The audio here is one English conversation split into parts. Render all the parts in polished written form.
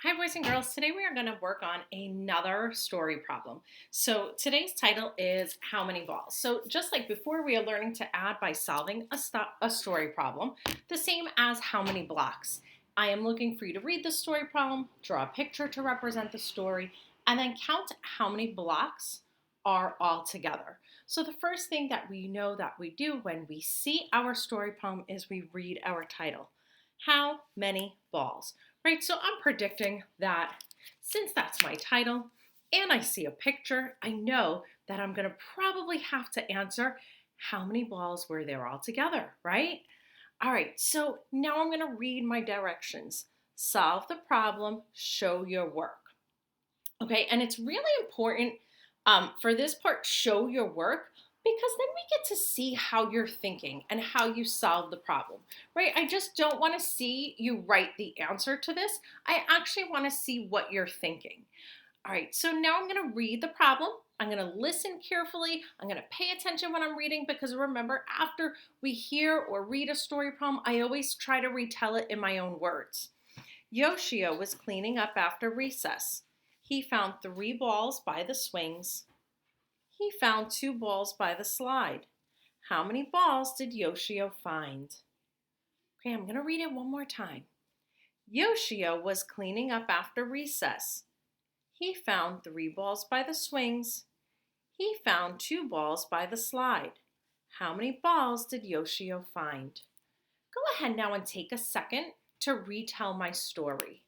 Hi, boys and girls. Today we are going to work on another story problem. So today's title is How Many Balls? So just like before, we are learning to add by solving a story problem, the same as how many blocks. I am looking for you to read the story problem, draw a picture to represent the story, and then count how many blocks are all together. So the first thing that we know that we do when we see our story problem is we read our title. How many balls? Right, so I'm predicting that since that's my title and I see a picture, I know that I'm going to probably have to answer how many balls were there all together, right? All right, so now I'm going to read my directions. Solve the problem, show your work. Okay, and it's really important for this part, show your work, because then we get to see how you're thinking and how you solve the problem, right? I just don't want to see you write the answer to this. I actually want to see what you're thinking. All right, so now I'm going to read the problem. I'm going to listen carefully. I'm going to pay attention when I'm reading because remember, after we hear or read a story problem, I always try to retell it in my own words. Yoshio was cleaning up after recess. He found 3 balls by the swings. He found 2 balls by the slide. How many balls did Yoshio find? Okay, I'm going to read it one more time. Yoshio was cleaning up after recess. He found 3 balls by the swings. He found 2 balls by the slide. How many balls did Yoshio find? Go ahead now and take a second to retell my story.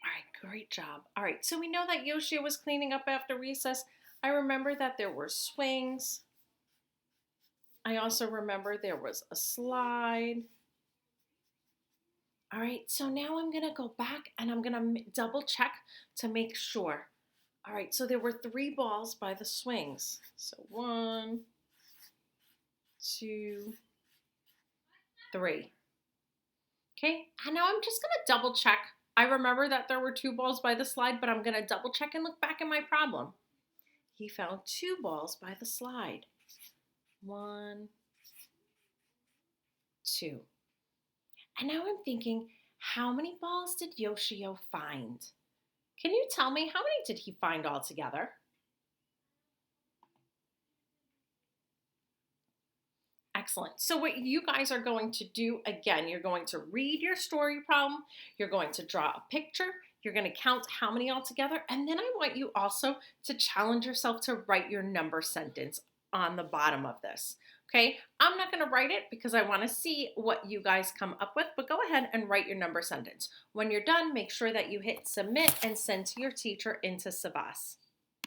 All right, great job. All right, so we know that Yoshio was cleaning up after recess. I remember that there were swings. I also remember there was a slide. All right, so now I'm gonna go back and I'm gonna double check to make sure. All right, so there were 3 balls by the swings. So 1, 2, 3. Okay, and now I'm just gonna double check. I remember that there were 2 balls by the slide, but I'm gonna double check and look back at my problem. He found 2 balls by the slide. 1, 2. And now I'm thinking, how many balls did Yoshio find? Can you tell me how many did he find altogether? Excellent. So what you guys are going to do, again, you're going to read your story problem, you're going to draw a picture, you're going to count how many altogether, and then I want you also to challenge yourself to write your number sentence on the bottom of this. Okay, I'm not going to write it because I want to see what you guys come up with, but go ahead and write your number sentence. When you're done, make sure that you hit submit and send to your teacher into Savas.